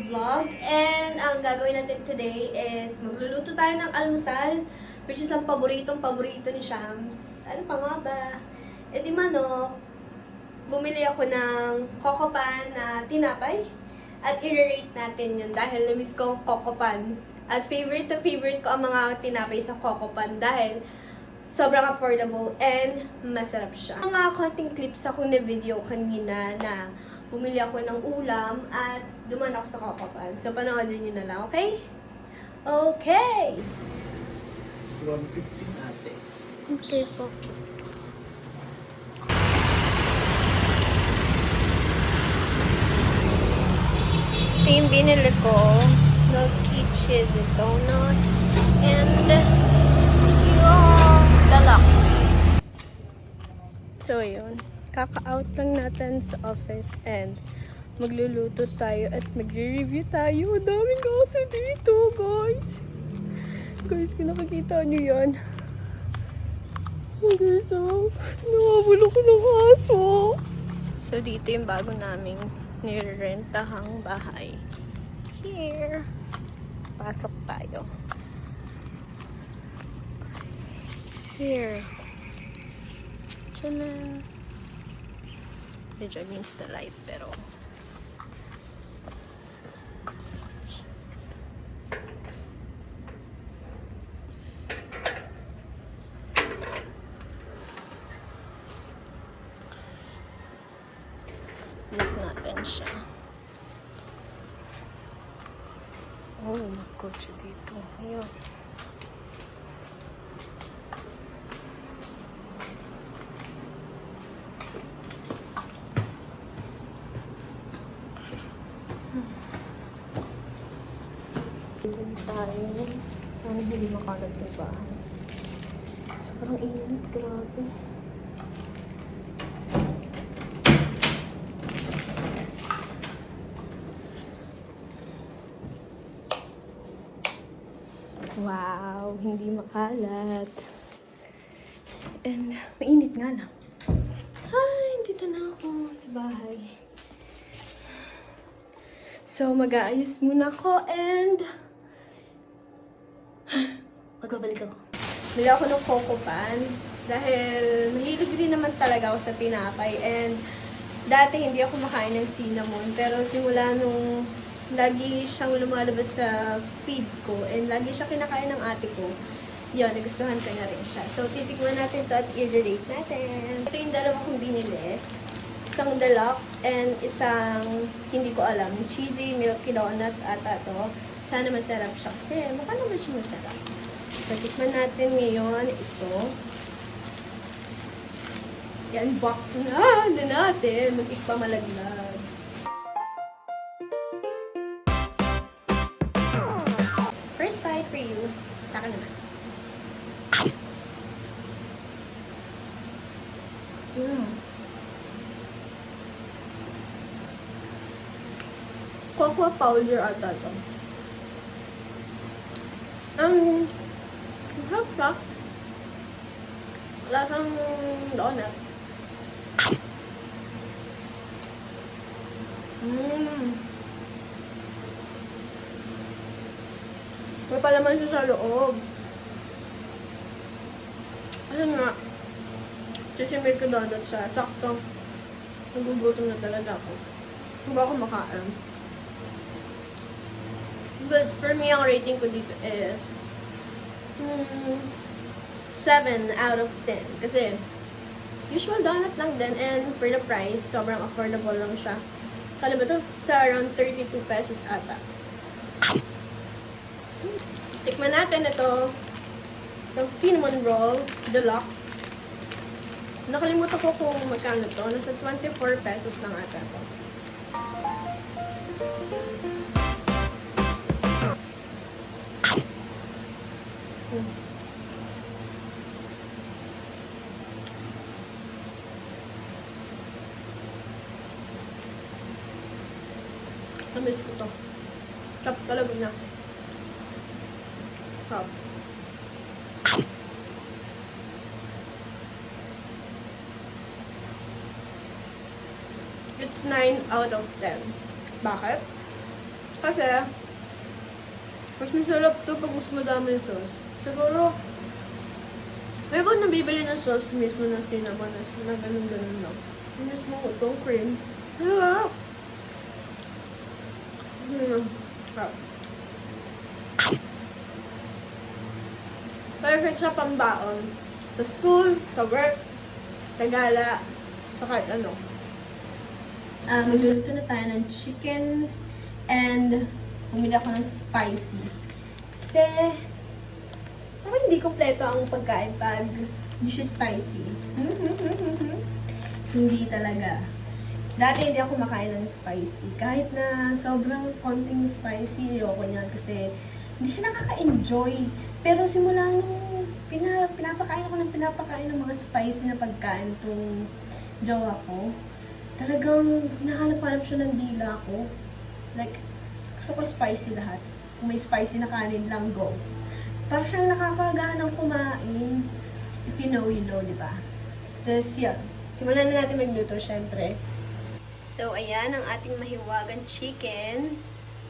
vlog. And ang gagawin natin today is magluluto tayo ng almusal, which is ang paboritong-paborito ni Shams. Ano pa nga ba? E di manok. Bumili ako ng Coco Pan na tinapay. At i-rate natin yun dahil na-miss ko ang Coco Pan. At favorite na favorite ko ang mga tinapay sa Coco Pan dahil sobrang affordable and masarap siya. Mga konting clips akong na video kanina na bumili ako ng ulam at duman ako sa Coco Pan. So, panoodin nyo na lang, okay? Okay! 115 ate. Okay po. Ito yung binili ko. Milky cheese donut. And yung deluxe. So, yun. Kaka-out lang natin sa office and magluluto tayo at magre-review tayo. Ang daming kaso dito, guys. Guys, kung nakikita nyo yan. Okay, so, nawawalo ko ng aso. So, dito yung bago naming nirerentahang bahay. Here. Pasok tayo. Here. Tchanan. Medyo against the light, pero look natin siya. Oh, may kotse dito. Ayun. Diyan tayo. Sana hindi makalat yung bahay. Sobrang init. Grabe. Wow, hindi makalat. And mainit nga lang. Ay, dito na ako sa bahay. So, mag-aayos muna ako and magbabalik ako. Bili ako ng Coco Pan dahil mahilig din naman talaga ako sa tinapay and dati hindi ako makain ng cinnamon pero simula nung lagi siyang lumalabas sa feed ko and lagi siya kinakain ng ate ko. Yun, nagustuhan ko na rin siya. So, titikman natin to at i-rate natin. Ito yung dalawa kong binili. Isang deluxe and isang hindi ko alam. Cheesy milky donut ata to. Sana masarap siya kasi mukha naman siya masarap. So, tikman natin ngayon ito. I-unbox na natin. Mag-ikpamalaglag. First bite for you. Sa akin naman. Cocoa powder ata ito. Harap ka. Lasang donut. May palaman siya sa loob. Kasi nga, sisimil ko donut siya. Sakto. Nagugutom na talaga ako. Kung ba ako makain. But for me, ang rating ko dito is 7 out of 10. Kasi, usual donut lang din. And for the price, sobrang affordable lang siya. Kala ba ito? Sa around 32 pesos ata. Tikman natin ito. Yung cinnamon roll, deluxe. Nakalimutan ko kung magkano to. Nasa 24 pesos lang ata to. Namiss ko to. Tap talaga na. Tap. It's 9 out of 10. Bakit? Kasi, mas masarap to pag mas madami yung sauce. Siguro, may ba nabibili ng sauce mismo ng cinnamon na ganun-ganun lang. Yung mismo itong cream. Diba? Perfect sa pambaon. Sa school, sa work, sa gala, sa kahit ano. Magluluto na tayo ng chicken and bumili ako ng spicy. Kasi, parang hindi kompleto ang pagkain pag hindi siya spicy. Hindi talaga. Dati hindi ako makain ng spicy. Kahit na sobrang konting spicy, ayoko niya kasi hindi siya nakaka-enjoy. Pero simula nung pinapakain ng mga spicy na pagkain itong jowa ko, talagang nahanap-hanap siya ng dila ko. Like, gusto ko spicy lahat. Kung may spicy na kanin lang, go. Parang siyang nakakagahanang kumain. If you know, you know, di ba? Tapos yun. Simulan na natin magluto, syempre. So, ayan ang ating mahiwagang chicken.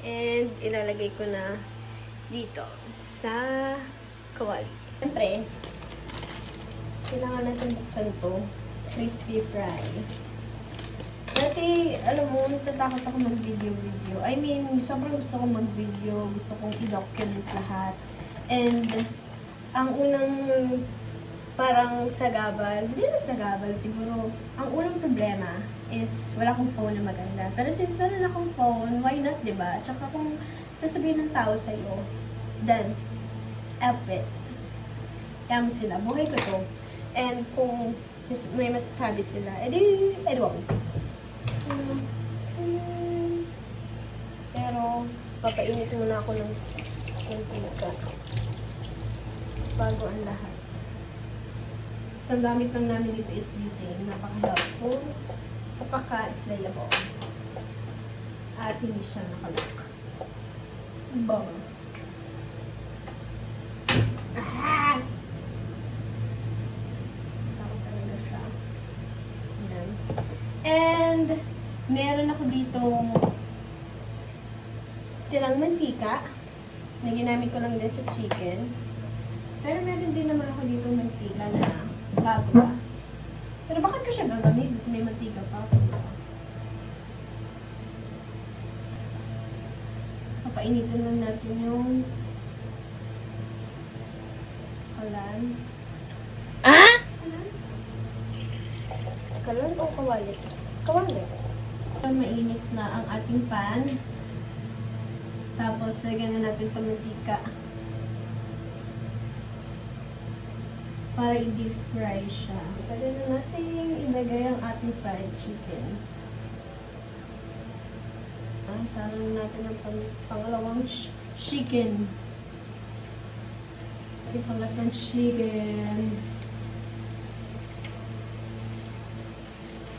And ilalagay ko na dito sa kawali. Siyempre, kailangan natin buksan to. Crispy fry. Dati, alam mo, natatakot ako mag-video. I mean, sobrang gusto kong mag-video. Gusto kong i-document lahat. And, ang unang parang sagabal, hindi na sagabal siguro. Ang unang problema is wala akong phone na maganda. Pero since meron akong phone, why not, diba? Tsaka kung sasabihin ng tao sa'yo, then, F it. Kaya mo sila, buhay ko to. And kung may masasabi sila, edi wag. Pero, papainit muna ako ng mantika bago ang lahat. So, ang gamit lang namin dito is butane. Napaka-helpful. Napaka-slayable. At hindi siya nakalock. Bong. Ah! Takot talaga siya. Ayan. And, meron ako ditong tirang mantika na ginamit ko lang din sa chicken. Pero meron din naman ako ditong mantika na bago pa. Pero bakit ko siya gagamit? May mantika pa ako. Papainitin lang natin yung kalan. Ah? Kalan? Kalan o kawali? Kawali. Mainit na ang ating pan. Tapos, lagyan na natin itong mantika. Para i-deep fry siya. Pwede na natin ilagay ang ating fried chicken. Sarang natin ang pangalawang chicken. Yung pangatang chicken.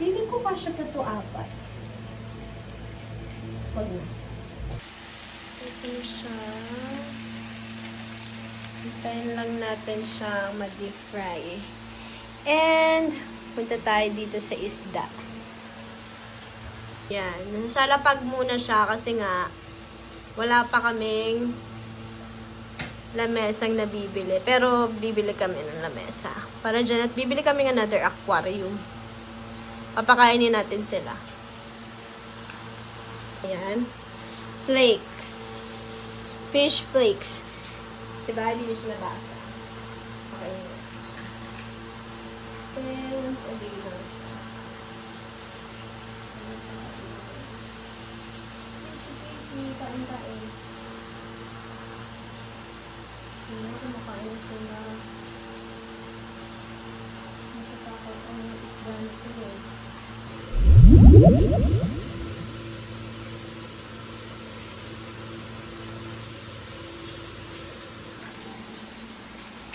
Feeling ko pa siya pa ito 4. Huwag na. Ito siya. Hintayin lang natin siyang ma-deep fry. And, punta tayo dito sa isda. Yan. Nasalapag muna siya kasi nga, wala pa kaming lamesang nabibili. Pero, bibili kami ng lamesa. Para dyan, at bibili kami ng another aquarium. Papakainin natin sila. Ayan. Flakes. Fish flakes. Diba? Hindi siya nabasa. Okay. Since, okay na. Kain-kain. Hindi ako makain sila. Natatakot ang isda na ito.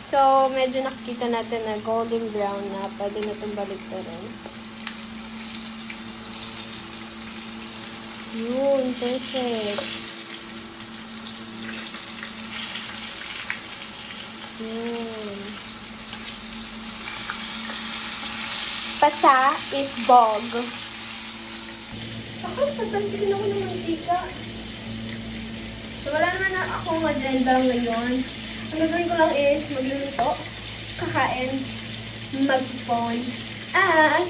So, medyo nakikita natin na golden brown na. Pwede na itong baliktarin. Yun, perfect. Yun. Pasa is bog. Ako, napansin ako ng mantika. So, wala naman na akong agenda ngayon. Ang gagawin ko lang is magluluto, kakain, mag-phone, at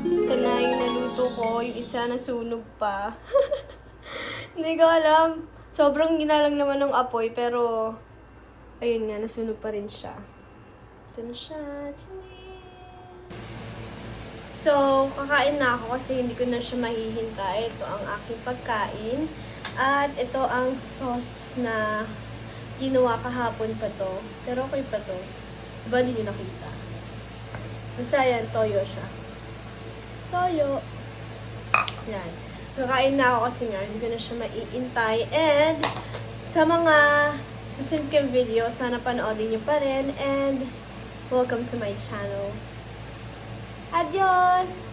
ito na yung naluto ko. Yung isa nasunog pa. Hindi ko alam. Sobrang ginalang naman ng apoy, pero ayun nga, nasunog pa rin siya. Ito na siya. So, kakain na ako kasi hindi ko na siya mahihintay. Ito ang aking pagkain. At ito ang sauce na ginawa kahapon pa to. Pero okay pa to. Diba hindi nyo nakita? Basta yan, toyo siya. Toyo. Yan. Kakain na ako kasi nga, hindi ko na siya maiintay. And, sa mga susunod kong video, sana panoodin nyo pa rin. And, welcome to my channel. Adios!